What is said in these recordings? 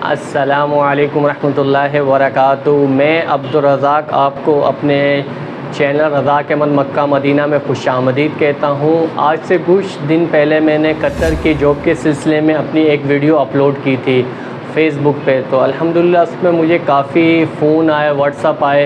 अस्सलामुअलैकुम रहमतुल्लाहि वबरकातुहू। मैं अब्दुल रज़ाक आपको अपने channel Razzaq Ahmed Mecca Medina में खुशामदीद कहता हूँ। आज से कुछ दिन पहले मैंने कतर की जॉब के सिलसिले में अपनी एक वीडियो अपलोड की थी फ़ेसबुक पे। तो अल्हम्दुलिल्लाह उसमें मुझे काफ़ी फ़ोन आए, व्हाट्सअप आए।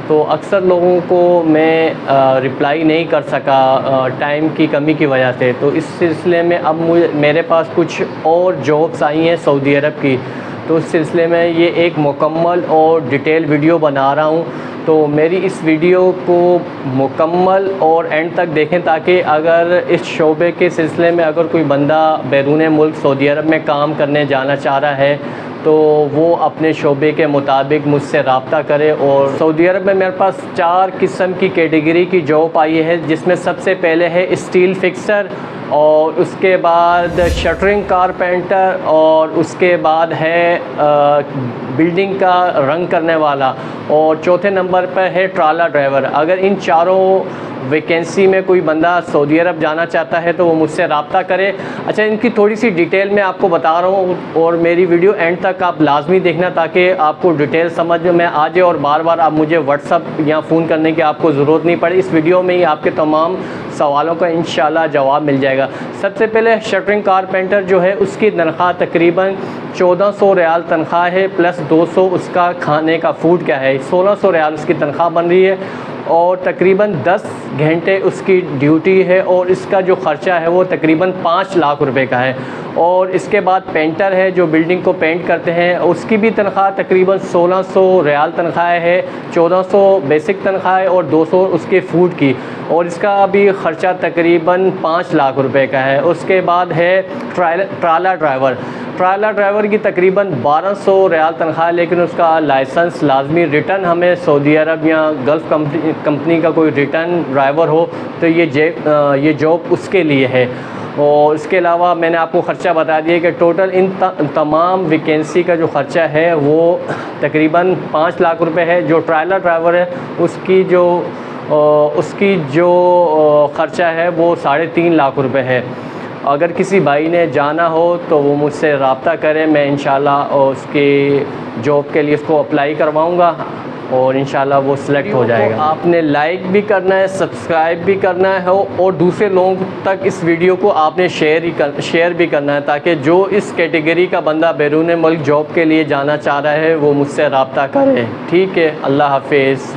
तो अक्सर लोगों को मैं रिप्लाई नहीं कर सका टाइम की कमी की वजह से। तो इस सिलसिले में अब मेरे पास कुछ और जॉब्स आई हैं सऊदी अरब की। तो इस सिलसिले में ये एक मुकम्मल और डिटेल वीडियो बना रहा हूँ। तो मेरी इस वीडियो को मुकम्मल और एंड तक देखें, ताकि अगर इस शोबे के सिलसिले में अगर कोई बंदा बैरून मुल्क सऊदी अरब में काम करने जाना चाह रहा है तो वो अपने शोबे के मुताबिक मुझसे रब्ता करे। और सऊदी अरब में मेरे पास 4 किस्म की कैटेगरी की जॉब आई है, जिसमें सबसे पहले है स्टील फिक्सर, और उसके बाद शटरिंग कारपेंटर, और उसके बाद है बिल्डिंग का रंग करने वाला, और चौथे नंबर पर है ट्राला ड्राइवर। अगर इन चारों वैकेंसी में कोई बंदा सऊदी अरब जाना चाहता है तो वो मुझसे रब्ता करे। अच्छा, इनकी थोड़ी सी डिटेल मैं आपको बता रहा हूँ, और मेरी वीडियो एंड तक आप लाजमी देखना ताकि आपको डिटेल समझ में आ जाए और बार बार आप मुझे व्हाट्सअप या फ़ोन करने की आपको ज़रूरत नहीं पड़े। इस वीडियो में ही आपके तमाम सवालों का इंशाल्लाह जवाब मिल जाएगा। सबसे पहले शटरिंग कारपेंटर जो है, उसकी तनख्वाह तकरीबन 1400 रियाल तनख्वाह है, प्लस 200 उसका खाने का फ़ूड क्या है, 1600 रियाल उसकी तनख्वाह बन रही है, और तकरीबन 10 घंटे उसकी ड्यूटी है, और इसका जो ख़र्चा है वो तकरीबन 5 लाख रुपए का है। और इसके बाद पेंटर है जो बिल्डिंग को पेंट करते हैं, उसकी भी तनख्वाह तकरीबन 1600 रियाल तनख्वाह है, 1400 बेसिक तनख्वाह है और 200 उसके फ़ूड की, और इसका भी ख़र्चा तकरीबन 5 लाख रुपए का है। उसके बाद है ट्राला ड्राइवर। ट्राला ड्राइवर की तकरीबन 1200 रियाल तनख्वाह, लेकिन उसका लाइसेंस लाजमी, रिटर्न हमें सऊदी अरब या गल्फ़ कंपनी का कोई रिटर्न ड्राइवर हो तो ये जॉब उसके लिए है। और इसके अलावा मैंने आपको ख़र्चा बता दिया कि टोटल इन तमाम वैकेंसी का जो ख़र्चा है वो तकरीबन 5 लाख रुपए है। जो ट्रायलर ड्राइवर है उसकी जो ख़र्चा है वो 3.5 लाख रुपए है। अगर किसी भाई ने जाना हो तो वो मुझसे रब्ता करे, मैं इंशाल्लाह उसके जॉब के लिए उसको अप्लाई करवाऊँगा और इंशाल्लाह वो सिलेक्ट हो जाएगा। आपने लाइक भी करना है, सब्सक्राइब भी करना है, और दूसरे लोगों तक इस वीडियो को आपने शेयर भी करना है, ताकि जो इस कैटेगरी का बंदा बैरून मुल्क जॉब के लिए जाना चाह रहा है वो मुझसे रब्ता करे। ठीक है, अल्लाह हाफिज़।